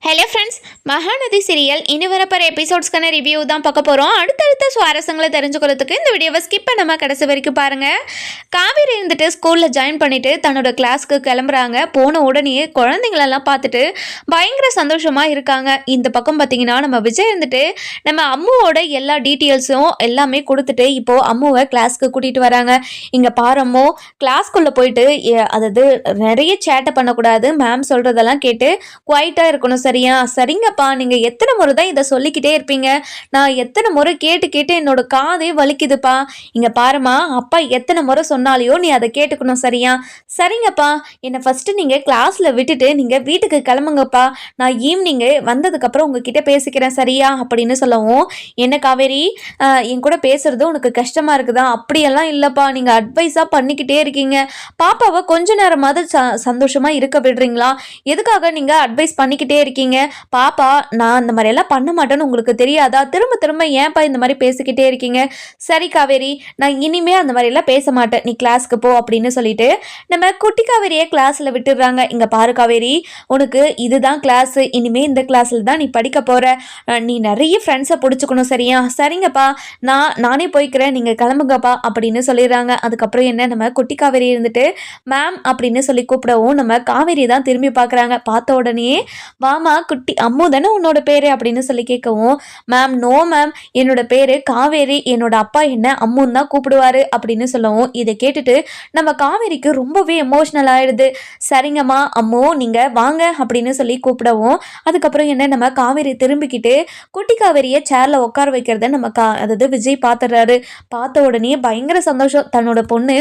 Hello friends, Mahanadi serial இனி வரப்போகிற எபிசோட்ஸ்க்கான review தான் பார்க்க போகிறோம். அடுத்தடுத்த சுவாரஸ்யங்களை தெரிஞ்சுக்கிறதுக்கு இந்த வீடியோவை ஸ்கிப் பண்ணாமல் கடைசி வரைக்கும் பாருங்கள். காவேரி இருந்துட்டு ஸ்கூலில் ஜாயின் பண்ணிவிட்டு தன்னோட கிளாஸ்க்கு கிளம்புறாங்க. போன உடனே குழந்தைங்களெல்லாம் பார்த்துட்டு பயங்கர சந்தோஷமாக இருக்காங்க. இந்த பக்கம் பார்த்தீங்கன்னா நம்ம விஜய் இருந்துட்டு நம்ம அம்முவோட எல்லா டீட்டெயில்ஸும் எல்லாமே கொடுத்துட்டு இப்போது அம்முவை கிளாஸ்க்கு கூட்டிகிட்டு வராங்க. இங்கே பாரம்மோ கிளாஸ்க்குள்ளே போயிட்டு அதாவது நிறைய சேட்டை பண்ணக்கூடாது, மேம் சொல்கிறதெல்லாம் கேட்டு குவைட்டாக இருக்கணும். சரியா? சரிங்கப்பா, நீங்க எத்தனை முறை தான் இதை சொல்லிக்கிட்டே இருப்பீங்க? நான் எத்தனை முறை கேட்டு கேட்டு என்னோட காதே வலிக்குதுப்பா. இங்க பாருமா, அப்பா எத்தனை முறை சொன்னாலையோ நீ அதை கேட்டுக்கணும். சரியா? சரிங்கப்பா, என்னை ஃபர்ஸ்ட் நீங்க கிளாஸ்ல விட்டுட்டு நீங்க வீட்டுக்கு கிளம்புங்கப்பா. நான் ஈவினிங் வந்ததுக்கு அப்புறம் உங்ககிட்ட பேசிக்கிறேன். சரியா? அப்படின்னு சொல்லவும், என்ன காவேரி, என் கூட பேசுறது உனக்கு கஷ்டமா இருக்குதா? அப்படியெல்லாம் இல்லப்பா, நீங்க அட்வைஸா பண்ணிக்கிட்டே இருக்கீங்க. பாப்பாவை கொஞ்ச நேரமாவது சந்தோஷமா இருக்க விடுறீங்களா? எதுக்காக நீங்க அட்வைஸ் பண்ணிக்கிட்டே இருக்கீங்க? பாப்பா, நான் அந்த மாதிரி எல்லாம் பண்ண மாட்டேன்னு உங்களுக்கு தெரியாதா? திரும்ப திரும்ப ஏன்பா இந்த மாதிரி பேசிக்கிட்டே இருக்கீங்க? சரி காவேரி, நான் இனிமே அந்த மாதிரி எல்லாம் பேச மாட்டேன், நீ கிளாஸ்க்கு போ அப்படின்னு சொல்லிட்டு நம்ம குட்டி காவேரியை கிளாஸ்ல விட்டுடுறாங்க. இங்க பாரு காவேரி, உனக்கு இதுதான் கிளாஸ், இனிமே இந்த கிளாஸ்ல தான் நீ படிக்க போற. நீ நிறைய ஃப்ரெண்ட்ஸை பிடிச்சிக்கணும். சரியா? சரிங்கப்பா, நானே போய்க்கிறேன், நீங்க கிளம்புங்கப்பா அப்படின்னு சொல்லிடுறாங்க. அதுக்கப்புறம் என்ன, நம்ம குட்டி காவேரி இருந்துட்டு மேம் அப்படின்னு சொல்லி கூப்பிடவும் நம்ம காவேரி தான் திரும்பி பார்க்குறாங்க. பார்த்த உடனே வாமா குட்டி, அம்மு தானே உன்னோட பேரு அப்படின்னு சொல்லி கேட்கவும், மேம் நோ மேம், என்னோட பேரு காவேரி, என்னோட அப்பா என்ன அம்முன்னு தான் கூப்பிடுவாரு அப்படின்னு சொல்லவும், இதை கேட்டுட்டு நம்ம காவேரிக்கு ரொம்பவே எமோஷனல் ஆயிடுது. சரிங்கம்மா அம்மு, நீங்க வாங்க அப்படின்னு சொல்லி கூப்பிடவும், அதுக்கப்புறம் என்ன, நம்ம காவேரி திரும்பிக்கிட்டு குட்டி காவேரியை சேர்ல உட்கார வைக்கிறத நம்ம அதாவது விஜய் பார்த்துடுறாரு. பார்த்த உடனே பயங்கர சந்தோஷம், தன்னோட பொண்ணு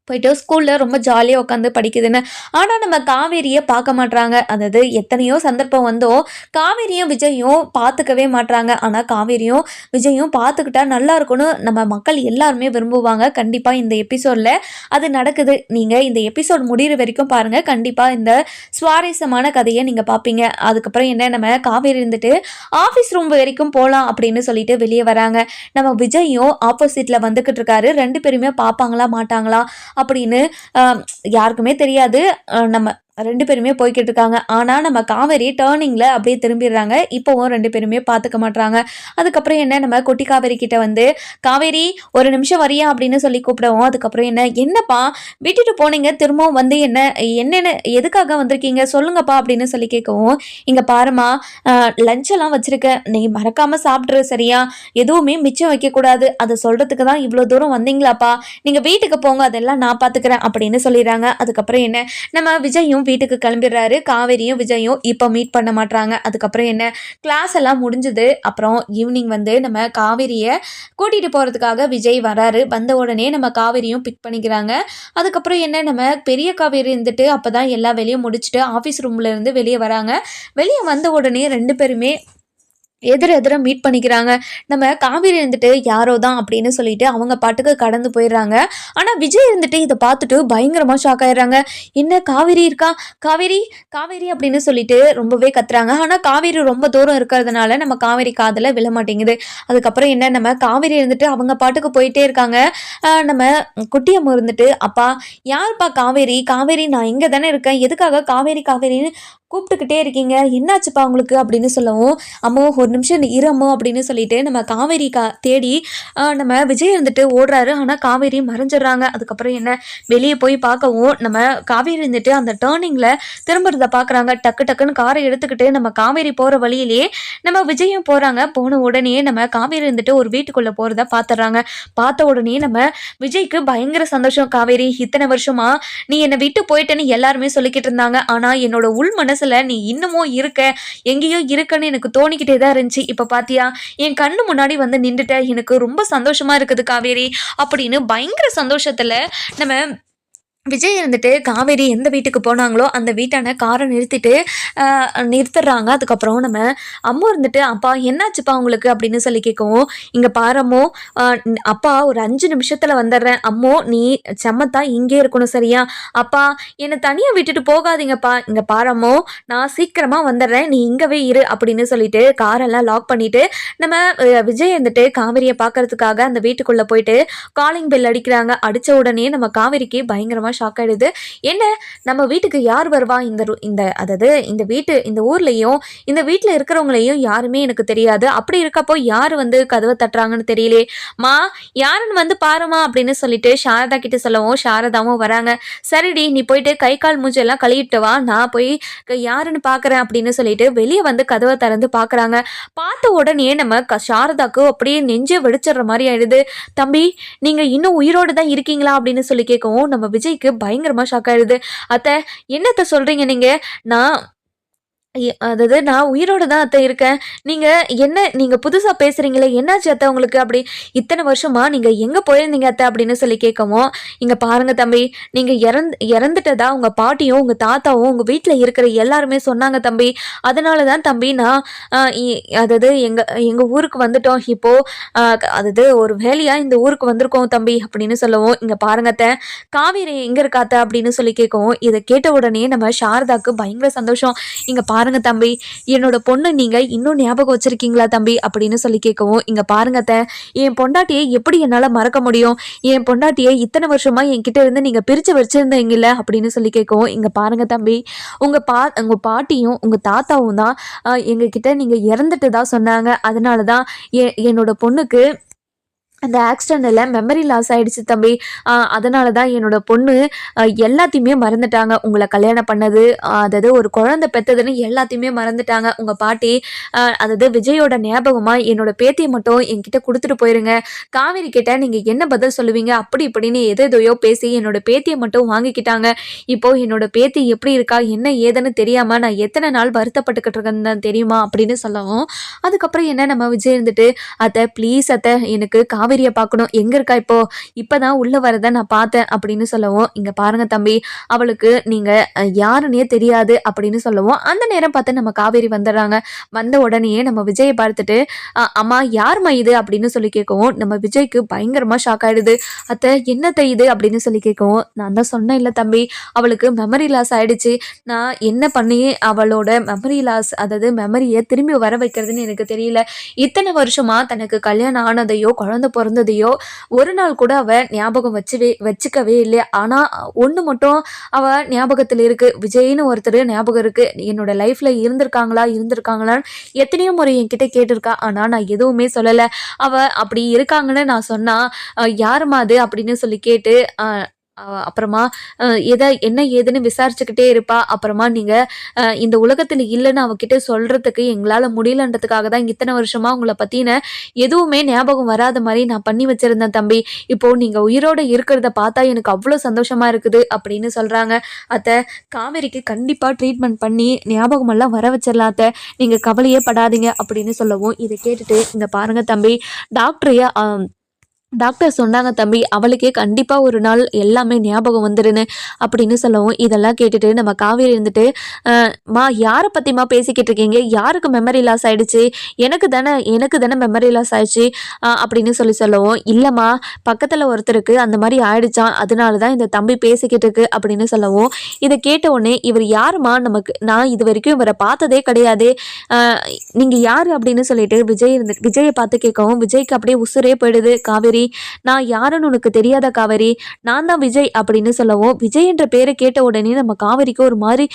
போயிட்டு ஸ்கூலில் ரொம்ப ஜாலியாக உட்காந்து படிக்குதுன்னு. ஆனால் நம்ம காவேரியை பார்க்க மாட்றாங்க. அதாவது எத்தனையோ சந்தர்ப்பம் வந்தோ காவேரியும் விஜயும் பார்த்துக்கவே மாட்றாங்க. ஆனால் காவேரியும் விஜயும் பார்த்துக்கிட்டா நல்லா இருக்கும்னு நம்ம மக்கள் எல்லாருமே விரும்புவாங்க. கண்டிப்பாக இந்த எபிசோடில் அது நடக்குது. நீங்கள் இந்த எபிசோட் முடிகிற வரைக்கும் பாருங்கள், கண்டிப்பாக இந்த சுவாரஸ்யமான கதையை நீங்கள் பார்ப்பீங்க. அதுக்கப்புறம் என்ன, நம்ம காவேரி இருந்துட்டு ஆஃபீஸ் ரூம் வரைக்கும் போகலாம் அப்படின்னு சொல்லிட்டு வெளியே வராங்க. நம்ம விஜயும் ஆப்போசிட்டில் வந்துக்கிட்டு இருக்காரு. ரெண்டு பேருமே பார்ப்பாங்களா மாட்டாங்களா அப்படின்னு யாருக்குமே தெரியாது. நம்ம ரெண்டு பேருமே போய்கிட்டு இருக்காங்க. ஆனால் நம்ம காவேரி டேர்னிங்கில் அப்படியே திரும்பிடுறாங்க. இப்போவும் ரெண்டு பேருமே பார்த்துக்க மாட்டாங்க. அதுக்கப்புறம் என்ன, நம்ம குட்டி காவேரி கிட்ட வந்து காவேரி ஒரு நிமிஷம் வரியா அப்படின்னு சொல்லி கூப்பிடுவோம். அதுக்கப்புறம் என்னப்பா விட்டுட்டு போனீங்க, திரும்பவும் வந்து என்னென்ன எதுக்காக வந்திருக்கீங்க சொல்லுங்கப்பா அப்படின்னு சொல்லி கேட்கவும், இங்கே பாருமா, லஞ்செல்லாம் வச்சுருக்கேன், நீ மறக்காமல் சாப்பிட்ரு. சரியா? எதுவுமே மிச்சம் வைக்கக்கூடாது. அதை சொல்கிறதுக்கு தான் இவ்வளோ தூரம் வந்தீங்களாப்பா, நீங்கள் வீட்டுக்கு போங்க, அதெல்லாம் நான் பார்த்துக்கிறேன் அப்படின்னு சொல்லிடுறாங்க. அதுக்கப்புறம் என்ன, நம்ம விஜயும் வீட்டுக்கு கிளம்பிடுறாரு. காவேரியும் விஜயும் இப்போ மீட் பண்ண மாட்டாங்க. அதுக்கப்புறம் என்ன, கிளாஸ் எல்லாம் முடிஞ்சது. அப்புறம் ஈவினிங் வந்து நம்ம காவேரியை கூட்டிகிட்டு போகிறதுக்காக விஜய் வராரு. வந்த உடனே நம்ம காவேரியும் பிக் பண்ணிக்கிறாங்க. அதுக்கப்புறம் என்ன, நம்ம பெரிய காவேரி இருந்துட்டு அப்போ தான் எல்லா வேலையும் முடிச்சுட்டு ஆஃபீஸ் ரூமில் இருந்து வெளியே வராங்க. வெளியே வந்த உடனே ரெண்டு பேருமே எதிர மீட் பண்ணிக்கிறாங்க. நம்ம காவேரி இருந்துட்டு யாரோ தான் அப்படின்னு சொல்லிட்டு அவங்க பாட்டுக்கு கடந்து போயிடுறாங்க. ஆனால் விஜய் இருந்துட்டு இதை பார்த்துட்டு பயங்கரமாக ஷாக் ஆயிடுறாங்க. என்ன காவேரி இருக்கா, காவேரி காவேரி அப்படின்னு சொல்லிட்டு ரொம்பவே கத்துறாங்க. ஆனால் காவேரி ரொம்ப தூரம் இருக்கிறதுனால நம்ம காவேரி காதில் விழ மாட்டேங்குது. அதுக்கப்புறம் என்ன, நம்ம காவேரி இருந்துட்டு அவங்க பாட்டுக்கு போயிட்டே இருக்காங்க. நம்ம குட்டியம்மா இருந்துட்டு அப்பா யாருப்பா காவேரி, காவேரி நான் இங்கே தானே இருக்கேன், எதுக்காக காவேரி காவேரின்னு கூப்பிட்டுக்கிட்டே இருக்கீங்க, என்னாச்சுப்பா உங்களுக்கு அப்படின்னு சொல்லவும், அம்மோ ஒரு நிமிஷம் இரமோ அப்படின்னு சொல்லிட்டு நம்ம காவேரி தேடி நம்ம விஜய் இருந்துட்டு ஓடுறாரு. ஆனால் காவேரி மறைஞ்சிடுறாங்க. அதுக்கப்புறம் என்ன, வெளியே போய் பார்க்கவும் நம்ம காவேரி இருந்துட்டு அந்த டேர்னிங்கில் திரும்புறதை பார்க்குறாங்க. டக்குன்னு காரை எடுத்துக்கிட்டு நம்ம காவேரி போகிற வழியிலேயே நம்ம விஜயும் போகிறாங்க. போன உடனே நம்ம காவேரி இருந்துட்டு ஒரு வீட்டுக்குள்ளே போகிறத பார்த்துடுறாங்க. பார்த்த உடனே நம்ம விஜய்க்கு பயங்கர சந்தோஷம். காவேரி, இத்தனை வருஷமா நீ என்னை விட்டு போயிட்டேன்னு எல்லாருமே சொல்லிக்கிட்டு இருந்தாங்க. ஆனால் என்னோட உள் மனசுல நீ இன்னமும் இருக்க, எங்கேயோ இருக்கன்னு எனக்கு தோணிக்கிட்டே தான் இருந்துச்சு. இப்ப பாத்தியா, என் கண்ணு முன்னாடி வந்து நின்றுட்ட, எனக்கு ரொம்ப சந்தோஷமா இருக்குது காவேரி அப்படின்னு பயங்கர சந்தோஷத்துல நம்ம விஜய் இருந்துட்டு காவேரி எந்த வீட்டுக்கு போனாங்களோ அந்த வீட்டான காரை நிறுத்துறாங்க. அதுக்கப்புறம் நம்ம அம்மா இருந்துட்டு அப்பா என்னாச்சுப்பா உங்களுக்கு அப்படின்னு சொல்லி கேட்கவும், இங்கே பாரம்மோ, அப்பா ஒரு 5 நிமிஷத்தில் வந்துடுறேன், அம்மோ நீ செம்மத்தா இங்கே இருக்கணும். சரியா? அப்பா என்னை தனியாக விட்டுட்டு போகாதீங்கப்பா, இங்கே பாரம்மோ நான் சீக்கிரமாக வந்துடுறேன், நீ இங்கவே இரு அப்படின்னு சொல்லிட்டு காரெல்லாம் லாக் பண்ணிட்டு நம்ம விஜய் இருந்துட்டு காவேரியை பார்க்கறதுக்காக அந்த வீட்டுக்குள்ளே போயிட்டு காலிங் பெல் அடிக்கிறாங்க. அடித்த உடனே நம்ம காவேரிக்கு பயங்கரமாக ஷாக் ஆகிடுது. என்ன நம்ம வீட்டுக்கு யார் வருவா, இந்த அதாவது இந்த ஊர்லேயும் இந்த வீட்டில் இருக்கிறவங்களையும் யாருமே எனக்கு தெரியாது. அப்படி இருக்கப்போ யார் வந்து கதவை தட்டுறாங்கன்னு தெரியலே. மா, யாருன்னு வந்து பாருமா அப்படின்னு சொல்லிட்டு சாரதா கிட்ட சொல்லவும் சாரதாவும் வராங்க. சரிடி, நீ போயிட்டு கை கால் மூஞ்செல்லாம் கழுவிட்டு வா, நான் போய் யாருன்னு பார்க்குறேன் அப்படின்னு சொல்லிட்டு வெளியே வந்து கதவை திறந்து பார்க்குறாங்க. பார்த்த உடனே நம்ம சாரதாக்கு அப்படியே நெஞ்சே வெடிச்சிடுற மாதிரி ஆயிடுது. தம்பி, நீங்க இன்னும் உயிரோடு தான் இருக்கீங்களா அப்படின்னு சொல்லி கேட்கவும் நம்ம விஜய்க்கு பயங்கரமா ஷாக் ஆயிடுது. அத்தை, என்னத்த சொல்றீங்க நீங்க? நான் அதாவது நான் உயிரோட தான் அத்தை இருக்கேன். நீங்க புதுசா பேசுறீங்களே, என்னாச்சு அத்தை உங்களுக்கு? அப்படி இத்தனை வருஷமா நீங்க எங்க போயிருந்தீங்க அத்தை அப்படின்னு சொல்லி கேட்கவும், இங்க பாருங்க தம்பி, நீங்க இறந்துட்டதா உங்க பாட்டியும் உங்க தாத்தாவும் உங்க வீட்டுல இருக்கிற எல்லாருமே சொன்னாங்க தம்பி. அதனால தான் தம்பி நான் அதாவது எங்க ஊருக்கு வந்துட்டோம். இப்போ அதாவது ஒரு வேலையா இந்த ஊருக்கு வந்திருக்கோம் தம்பி அப்படின்னு சொல்லவும், இங்க பாருங்க அத்தை, காவேரி எங்க இருக்கா அத்தை அப்படின்னு சொல்லி கேட்கவும், இதை கேட்ட உடனே நம்ம சாரதாக்கு பயங்கர சந்தோஷம். இங்க பாருங்க தம்பி, என்னோட பொண்ணு நீங்க இன்னும் ஞாபகம் வச்சிருக்கீங்களா தம்பி அப்படின்னு சொல்லி கேட்கவும், இங்க பாருங்க அத்தை, என் பொண்டாட்டியை எப்படி என்னால மறக்க முடியும்? என் பொண்டாட்டியை இத்தனை வருஷமா என்கிட்ட இருந்து நீங்க பிரிச்சு வச்சிருந்தீங்கல்ல அப்படின்னு சொல்லி கேட்கவும், இங்க பாருங்க தம்பி, உங்க பாட்டியும் உங்க தாத்தாவும் தான் எங்க கிட்ட நீங்க இறந்துட்டு தான் சொன்னாங்க. அதனாலதான் என்னோட பொண்ணுக்கு அந்த ஆக்சிடென்ட்ல மெமரி லாஸ் ஆயிடுச்சு தம்பி. அதனால தான் என்னோட பொண்ணு எல்லாத்தையுமே மறந்துட்டாங்க. உங்களை கல்யாணம் பண்ணது, அதாவது ஒரு குழந்தை பெற்றதுன்னு எல்லாத்தையுமே மறந்துட்டாங்க. உங்கள் பாட்டி அதாவது விஜயோட ஞாபகமாக என்னோட பேத்தியை மட்டும் என்கிட்ட கொடுத்துட்டு போயிருங்க. காவேரி கிட்ட நீங்கள் என்ன பதில் சொல்லுவீங்க அப்படி இப்படின்னு எதையோ பேசி என்னோட பேத்தியை மட்டும் வாங்கிக்கிட்டாங்க. இப்போது என்னோட பேத்தி எப்படி இருக்கா என்ன ஏதுன்னு தெரியாமல் நான் எத்தனை நாள் வருத்தப்பட்டுக்கிட்டு இருக்கேன்னு தெரியுமா அப்படின்னு சொல்லவும், அதுக்கப்புறம் என்ன நம்ம விஜய் இருந்துட்டு, அத்தை ப்ளீஸ் அத்தை, எனக்கு காவேரியை பார்க்கணும், எங்க இருக்கா இப்பதான் உள்ள வரத நான் பார்த்தேன் அப்படின்னு சொல்லவும், இங்க பாருங்க தம்பி, அவளுக்கு நீங்க யாருன்னே தெரியாது அப்படின்னு சொல்லவும், அந்த நேரம் பார்த்து நம்ம காவேரி வந்துடுறாங்க. வந்த உடனேயே நம்ம விஜயை பார்த்துட்டு, அம்மா யாருமா இது அப்படின்னு சொல்லி கேட்கவும், நம்ம விஜய்க்கு பயங்கரமா ஷாக் ஆயிடுது. அத்தை என்னத்தை இது அப்படின்னு சொல்லி கேட்கவும், நான் தான் சொன்னேன் இல்லை தம்பி, அவளுக்கு மெமரி லாஸ் ஆயிடுச்சு. நான் என்ன பண்ணி அவளோட மெமரி லாஸ், அதாவது மெமரியை திரும்பி வர வைக்கிறதுன்னு எனக்கு தெரியல. இத்தனை வருஷமா தனக்கு கல்யாணம் ஆனதையோ குழந்தை பிறந்ததையோ ஒரு நாள் கூட அவ ஞாபகம் வச்சுக்கவே இல்லை. ஆனா ஒண்ணு மட்டும் அவ ஞாபகத்தில் இருக்கு, விஜய்னு ஒருத்தர் ஞாபகம் இருக்கு. என்னோட லைஃப்ல இருந்திருக்காங்களான்னு எத்தனையோ முறை என்கிட்ட கேட்டிருக்கா. ஆனா நான் எதுவுமே சொல்லல. அவ அப்படி இருக்காங்கன்னு நான் சொன்னா யாருமா அது அப்படின்னு சொல்லி கேட்டு அப்புறமா என்ன ஏதுன்னு விசாரிச்சுக்கிட்டே இருப்பா. அப்புறமா நீங்க இந்த உலகத்துல இல்லைன்னு அவகிட்ட சொல்றதுக்கு எங்களால முடியலன்றதுக்காக தான் இத்தனை வருஷமா உங்களை பத்தின எதுவுமே ஞாபகம் வராத மாதிரி நான் பண்ணி வச்சிருந்தேன் தம்பி. இப்போ நீங்க உயிரோட இருக்கிறத பார்த்தா எனக்கு அவ்வளோ சந்தோஷமா இருக்குது அப்படின்னு சொல்றாங்க. அத்தை, காவேரிக்கு கண்டிப்பா ட்ரீட்மெண்ட் பண்ணி ஞாபகம் எல்லாம் வர வச்சிடலாம் அத்தை, நீங்க கவலையே படாதீங்க அப்படின்னு சொல்லவும், இதை கேட்டுட்டு இங்க பாருங்க தம்பி, டாக்டர் சொன்னாங்க தம்பி, அவளுக்கே கண்டிப்பாக ஒரு நாள் எல்லாமே ஞாபகம் வந்துடுன்னு அப்படின்னு சொல்லவும், இதெல்லாம் கேட்டுட்டு நம்ம காவேரி இருந்துட்டு, மா யாரை பற்றிமா பேசிக்கிட்டு இருக்கீங்க? யாருக்கு மெமரி லாஸ் ஆகிடுச்சு? எனக்கு தானே மெமரி லாஸ் ஆயிடுச்சு அப்படின்னு சொல்லவும், இல்லைம்மா, பக்கத்தில் ஒருத்தருக்கு அந்த மாதிரி ஆயிடுச்சான், அதனால தான் இந்த தம்பி பேசிக்கிட்டு இருக்கு அப்படின்னு சொல்லவும், இதை கேட்ட உடனே, இவர் யாருமா? நான் இது வரைக்கும் இவரை பார்த்ததே கிடையாது, நீங்கள் யார் அப்படின்னு சொல்லிட்டு விஜயை பார்த்து கேட்கவும், விஜய்க்கு அப்படியே உசுரே போயிடுது. காவேரி, நான் யாருன்னு உனக்கு தெரியாத காவேரி, நான் தான் விஜய் அப்படின்னு சொல்லவும், விஜய் என்ற பேரை கேட்ட உடனே நம்ம காவேரிக்கு ஒரு மாதிரி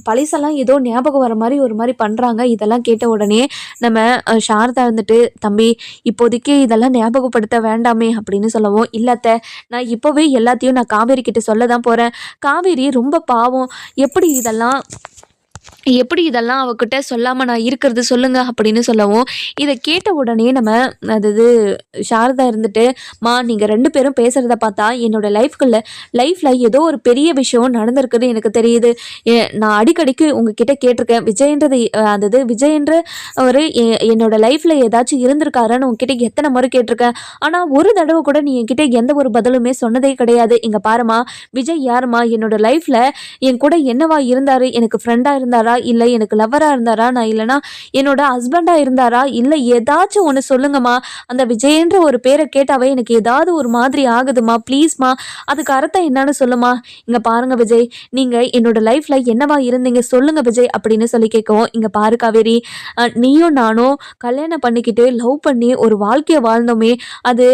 பழசெல்லாம் ஏதோ ஞாபகம் வர மாதிரி ஒரு மாதிரி பண்றாங்க. இதெல்லாம் கேட்ட உடனே நம்ம சாரதா இருந்துட்டு, தம்பி இப்போதைக்கு இதெல்லாம் ஞாபகப்படுத்த வேண்டாமே அப்படின்னு சொல்லவும், இல்லத்த, நான் இப்போவே எல்லாத்தையும் நான் காவேரி கிட்ட சொல்ல தான் போறேன். காவேரி ரொம்ப பாவம், எப்படி இதெல்லாம் அவகிட்ட சொல்லாமல் நான் இருக்கிறது சொல்லுங்க அப்படின்னு சொல்லவும், இதை கேட்ட உடனே நம்ம அதாவது சாரதா இருந்துட்டு, மா நீங்கள் 2 பேரும் பேசுகிறத பார்த்தா என்னோட லைஃப்பில் ஏதோ ஒரு பெரிய விஷயம் நடந்திருக்குன்னு எனக்கு தெரியுது. நான் அடிக்கடிக்கு உங்ககிட்ட கேட்டிருக்கேன், விஜயன்ற ஒரு என்னோட லைஃப்பில் ஏதாச்சும் இருந்திருக்காருன்னு உங்ககிட்ட எத்தனை முறை கேட்டிருக்கேன். ஆனால் ஒரு தடவை கூட நீ என்கிட்ட எந்த ஒரு பதிலுமே சொன்னதே கிடையாது. இங்கே பாருமா, விஜய் யாருமா? என்னோட லைஃப்பில் என் கூட என்னவா இருந்தார்? எனக்கு ஃப்ரெண்டாக இருந்தாரா, இல்லை எனக்கு லவ்வராக இருந்தாரா, நான் இல்லைனா என்னோட ஹஸ்பண்டாக இருந்தாரா, இல்லை ஏதாச்சும் ஒன்று சொல்லுங்கம்மா. அந்த விஜயன்ற ஒரு பேரை கேட்டாவே எனக்கு ஏதாவது ஒரு மாதிரி ஆகுதுமா, ப்ளீஸ்மா, அதுக்கு அர்த்தம் என்னன்னு சொல்லுமா. இங்கே பாருங்க விஜய், நீங்கள் என்னோட லைஃப்பில் என்னவா இருந்தீங்க சொல்லுங்க விஜய் அப்படின்னு சொல்லி கேட்கவும், இங்கே பாரு காவேரி, நீயும் நானும் கல்யாணம் பண்ணிக்கிட்டு லவ் பண்ணி ஒரு வாழ்க்கையை வாழ்ந்தோமே, அது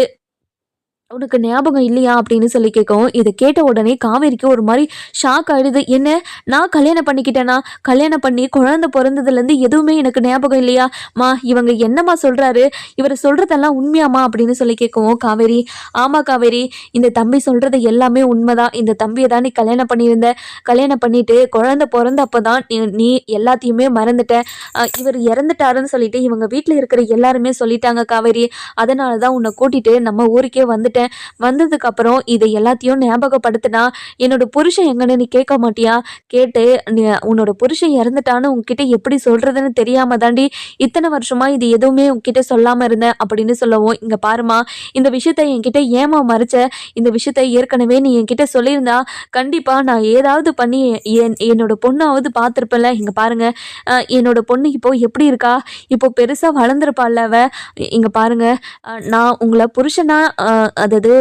உனக்கு ஞாபகம் இல்லையா அப்படின்னு சொல்லி கேட்கவும், இதை கேட்ட உடனே காவேரிக்கு ஒரு மாதிரி ஷாக் ஆயிடுது. என்ன, நான் கல்யாணம் பண்ணிக்கிட்டேனா? கல்யாணம் பண்ணி குழந்தை பிறந்ததுலேருந்து எதுவுமே எனக்கு ஞாபகம் இல்லையா? மா, இவங்க என்னம்மா சொல்றாரு? இவர் சொல்றதெல்லாம் உண்மையாம்மா அப்படின்னு சொல்லி கேட்கவும், காவேரி, ஆமா காவேரி, இந்த தம்பி சொல்றது எல்லாமே உண்மைதான். இந்த தம்பியை தான் நீ கல்யாணம் பண்ணியிருந்த. கல்யாணம் பண்ணிட்டு குழந்தை பிறந்தப்போ தான் நீ எல்லாத்தையுமே மறந்துட்ட. இவர் இறந்துட்டாருன்னு சொல்லிட்டு இவங்க வீட்டில் இருக்கிற எல்லாருமே சொல்லிட்டாங்க காவேரி. அதனால தான் உன்னை கூட்டிட்டு நம்ம ஊருக்கே வந்துட்டேன். வந்ததுக்கப்புறம் இதை எல்லாத்தையும் ஞாபகப்படுத்தினா என்னோட புருஷன் எங்கன்னு நீ கேட்க மாட்டியா? கேட்டு உன்னோட புருஷன் இறந்துட்டான்னு உன்கிட்ட எப்படி சொல்றதுன்னு தெரியாம தாண்டி இத்தனை வருஷமா இது எதுவுமே உன்கிட்ட சொல்லாம இருந்தேன் அப்படின்னு சொல்லவும், இங்க பாருமா, இந்த விஷயத்த என்கிட்ட ஏமா மறைச்ச? இந்த விஷயத்த ஏற்கனவே நீ என்கிட்ட சொல்லியிருந்தா கண்டிப்பா நான் ஏதாவது பண்ணி என்னோட பொண்ணாவது பார்த்துருப்பேன்ல. இங்க பாருங்க, என்னோட பொண்ணு இப்போ எப்படி இருக்கா? இப்போ பெருசா வளர்ந்துருப்பாள்ல அவ. இங்க பாருங்க, நான் உங்கள புருஷனா அதாவது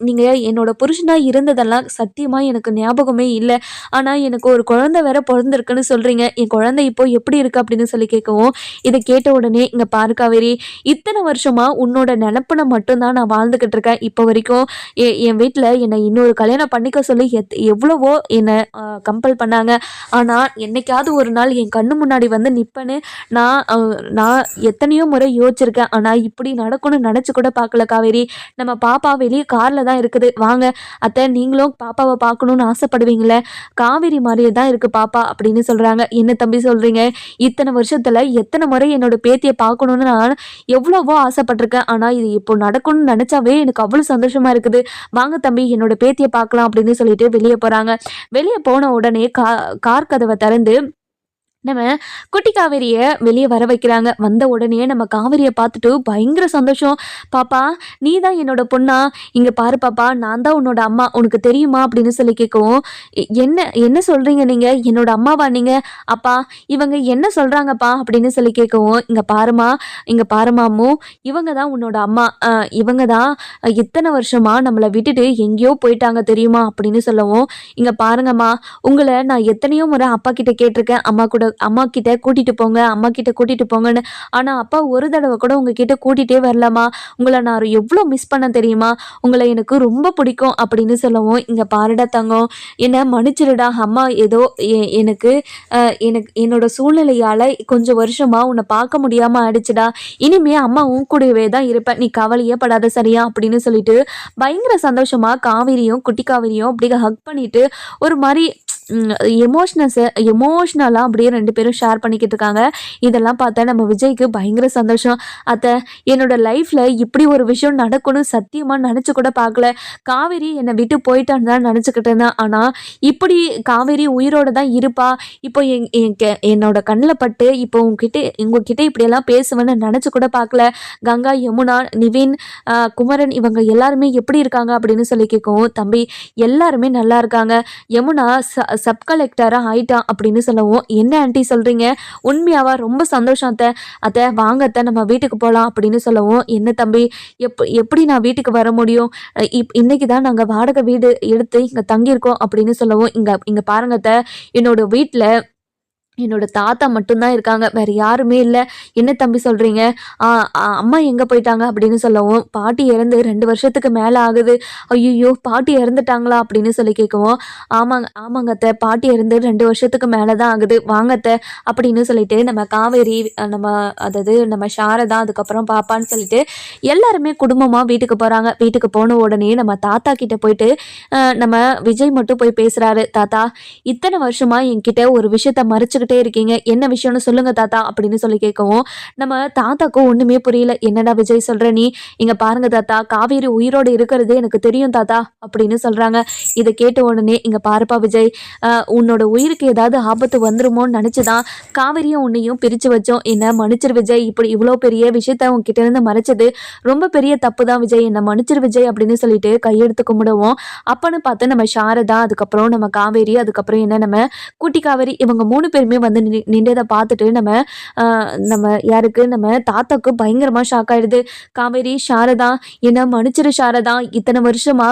நீங்க என்னோட புருஷனா இருந்ததெல்லாம் சத்தியமா எனக்கு ஞாபகமே இல்ல. ஆனா எனக்கு ஒரு குழந்தை வேற பொறந்திருக்குன்னு சொல்றீங்க. என் குழந்தை இப்போ எப்படி இருக்கு அப்படின்னு சொல்லி கேட்கவும், இத கேட்ட உடனே, இங்க பாரு காவேரி, இத்தனை வருஷமா உன்னோட நெனப்புல மட்டும் தான் நான் வாழ்ந்துகிட்டு இருக்கேன். இப்போ வரைக்கும் என் வீட்ல என்னை இன்னொரு கல்யாணம் பண்ணிக்க சொல்லி எவ்வளவோ என்ன கம்பல் பண்ணாங்க. ஆனா என்னைக்காவது ஒரு நாள் என் கண்ணு முன்னாடி வந்து நிப்பேன்னு நான் எத்தனையோ முறை யோசிச்சிருக்கேன். ஆனா இப்படி நடக்கும்னு நெனச்சு கூட பார்க்கல காவேரி. நம்ம பாப்பா வெளிய கார்ல தான் இருக்குது. வாங்க அத்தை, நீங்களும் பாப்பாவை பார்க்கணும்னு ஆசைப்படுவீங்களே, காவேரி மாதிரியே தான் இருக்கு பாப்பா அப்படின்னு சொல்றாங்க. என்ன தம்பி சொல்றீங்க? இத்தனை வருஷத்துல எத்தனை முறை என்னோட பேத்தியை பார்க்கணும்னு நான் எவ்வளவோ ஆசைப்பட்டிருக்கேன். ஆனா இது இப்போ நடக்கும்னு நினைச்சாவே எனக்கு அவ்வளவு சந்தோஷமா இருக்குது. வாங்க தம்பி, என்னோட பேத்தியை பார்க்கலாம் அப்படின்னு சொல்லிட்டு வெளியே போறாங்க. வெளியே போன உடனே கார் கதவை திறந்து நம்ம குட்டி காவேரிய வெளியே வர வைக்கிறாங்க. வந்த உடனே நம்ம காவேரியை பார்த்துட்டு பயங்கர சந்தோஷம். பாப்பா, நீ தான் என்னோட பொண்ணா? இங்க பாரு பாப்பா, நான் தான் உன்னோட அம்மா, உனக்கு தெரியுமா அப்படின்னு சொல்லி கேட்கவும், என்ன என்ன சொல்றீங்க நீங்க? என்னோட அம்மாவா நீங்க? அப்பா, இவங்க என்ன சொல்றாங்கப்பா அப்படின்னு சொல்லி கேட்கவும், இங்க பாருமா அம்மு, இவங்க தான் உன்னோட அம்மா. இவங்க தான் இத்தனை வருஷமா நம்மளை விட்டுட்டு எங்கேயோ போயிட்டாங்க தெரியுமா அப்படின்னு சொல்லவும், இங்க பாருங்கம்மா, உங்களை நான் எத்தனையோ முறை அப்பா கிட்ட கேட்டிருக்கேன், அம்மா கிட்ட கூட்டிட்டு போங்க, அம்மா கிட்ட கூட்டிட்டு போங்கன்னு. ஆனா அப்பா ஒரு தடவை கூட உங்ககிட்ட கூட்டிட்டே வரலாமா? உங்களை நான் எவ்வளோ மிஸ் பண்ண தெரியுமா? உங்களை எனக்கு ரொம்ப பிடிக்கும் அப்படின்னு சொல்லவும், இங்க பாருடா தங்கம், என்ன மன்னிச்சிருடா. அம்மா ஏதோ எனக்கு எனக்கு என்னோட சூழ்நிலையால கொஞ்சம் வருஷமா உன்னை பார்க்க முடியாம ஆயிடுச்சுடா. இனிமே அம்மா உன் கூடவே தான் இருப்பேன், நீ கவலையே படாத சரியா அப்படின்னு சொல்லிட்டு பயங்கர சந்தோஷமா காவேரியும் குட்டி காவேரியும் அப்படியே ஹக் பண்ணிட்டு ஒரு மாதிரி எமோஷ்னலாக அப்படியே 2 பேரும் ஷேர் பண்ணிக்கிட்டு இருக்காங்க. இதெல்லாம் பார்த்தா நம்ம விஜய்க்கு பயங்கர சந்தோஷம். அத்தை, என்னோட லைஃப்பில் இப்படி ஒரு விஷயம் நடக்கணும்னு சத்தியமாக நினச்சி கூட பார்க்கல. காவேரி என்னை விட்டு போயிட்டான்னு தான் நினச்சிக்கிட்டு இருந்தேன். ஆனால் இப்படி காவேரி உயிரோடு தான் இருப்பா, இப்போ என்னோட கண்ணில் பட்டு இப்போ உங்ககிட்ட இப்படியெல்லாம் பேசுவேன்னு நினச்சி கூட பார்க்கல. கங்கா, யமுனா, நிவின், குமரன் இவங்க எல்லாருமே எப்படி இருக்காங்க அப்படின்னு சொல்லி கேட்கவும், தம்பி எல்லாருமே நல்லா இருக்காங்க. யமுனா சப் கலெக்டராக ஆயிட்டான் அப்படின்னு சொல்லவும், என்ன ஆண்டி சொல்கிறீங்க? உண்மையாவா? ரொம்ப சந்தோஷம் அத்தை. அத்தை வாங்க அத்தை, நம்ம வீட்டுக்கு போகலாம் அப்படின்னு சொல்லவும், என்ன தம்பி, எப்படி நான் வீட்டுக்கு வர முடியும்? இன்னைக்கு தான் நாங்கள் வாடகை வீடு எடுத்து இங்கே தங்கியிருக்கோம் அப்படின்னு சொல்லவும், இங்கே பாருங்க அத்தை, என்னோட வீட்டில் என்னோட தாத்தா மட்டும்தான் இருக்காங்க, வேற யாருமே இல்லை. என்ன தம்பி சொல்றீங்க? அம்மா எங்க போயிட்டாங்க அப்படின்னு சொல்லவும், பாட்டி இறந்து 2 வருஷத்துக்கு மேல ஆகுது. ஐயோ, பாட்டி இறந்துட்டாங்களா அப்படின்னு சொல்லி கேட்கவும், ஆமாங்க அத்தை, பாட்டி இறந்து 2 வருஷத்துக்கு மேலதான் ஆகுது, வாங்க அத்தை அப்படின்னு சொல்லிட்டு நம்ம காவேரி, அதாவது நம்ம சாரதா, அதுக்கப்புறம் பாப்பான்னு சொல்லிட்டு எல்லாருமே குடும்பமா வீட்டுக்கு போறாங்க. வீட்டுக்கு போன உடனே நம்ம தாத்தா கிட்ட போயிட்டு நம்ம விஜய் மட்டும் போய் பேசுறாரு. தாத்தா, இத்தனை வருஷமா என்கிட்ட ஒரு விஷயத்த மறைச்சு இருக்கீங்க, என்ன விஷயம்னு சொல்லுங்க தாத்தா அப்படின்னு சொல்லி கேட்கவும், நம்ம தாத்தாக்கும் ஒண்ணுமே புரியல. என்னடா விஜய் சொல்ற நீ? இங்க பாருங்க தாத்தா, காவேரி உயிரோடு இருக்கிறது எனக்கு தெரியும் தாத்தா அப்படின்னு சொல்றாங்க. இதை கேட்ட உடனே, இங்க பாருப்பா விஜய், உன்னோட உயிருக்கு ஏதாவது ஆபத்து வந்துருமோன்னு நினைச்சுதான் காவேரியும் உன்னையும் பிரிச்சு வச்சோம். என்ன மன்னிச்சிரு விஜய், இப்படி இவ்வளோ பெரிய விஷயத்த உன்கிட்ட இருந்து மறைச்சது ரொம்ப பெரிய தப்பு தான் விஜய், என்ன மன்னிச்சிரு விஜய் அப்படின்னு சொல்லிட்டு கையெடுத்து கும்பிடுவோம். அப்பன்னு பார்த்து நம்ம சாரதா, அதுக்கப்புறம் நம்ம காவேரி, அதுக்கப்புறம் என்ன நம்ம குட்டி காவேரி, இவங்க 3 பேருமே பேருமே வந்து நின்றதை பார்த்துட்டு நம்ம யாருக்கு நம்ம தாத்தாக்கு பயங்கரமாக ஷாக் ஆயிடுது. காவேரி, சாரதா, என்ன மன்னிச்சிரு சாரதா, இத்தனை வருஷமா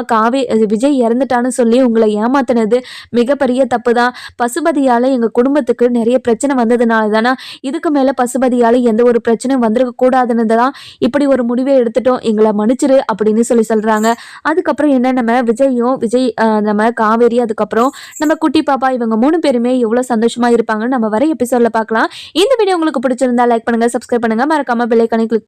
விஜய் இறந்துட்டான்னு சொல்லி உங்களை ஏமாத்தினது மிகப்பெரிய தப்பு தான். பசுபதியால் எங்கள் குடும்பத்துக்கு நிறைய பிரச்சனை வந்ததுனால தானே இதுக்கு மேலே பசுபதியால் எந்த ஒரு பிரச்சனையும் வந்திருக்க கூடாதுன்னு தான் இப்படி ஒரு முடிவை எடுத்துட்டோம், எங்களை மன்னிச்சிரு அப்படின்னு சொல்கிறாங்க. அதுக்கப்புறம் என்ன, விஜய் நம்ம காவேரி, அதுக்கப்புறம் நம்ம குட்டி பாப்பா, இவங்க 3 பேருமே எவ்வளோ சந்தோஷமா இருப்பாங்கன்னு நம்ம வர எபிசோட்ல பார்க்கலாம். இந்த வீடியோ உங்களுக்கு பிடிச்சிருந்தா லைக் பண்ணுங்க, சப்ஸ்கிரைப் பண்ணுங்க, மறக்காம பெல் ஐகானை கிளிக்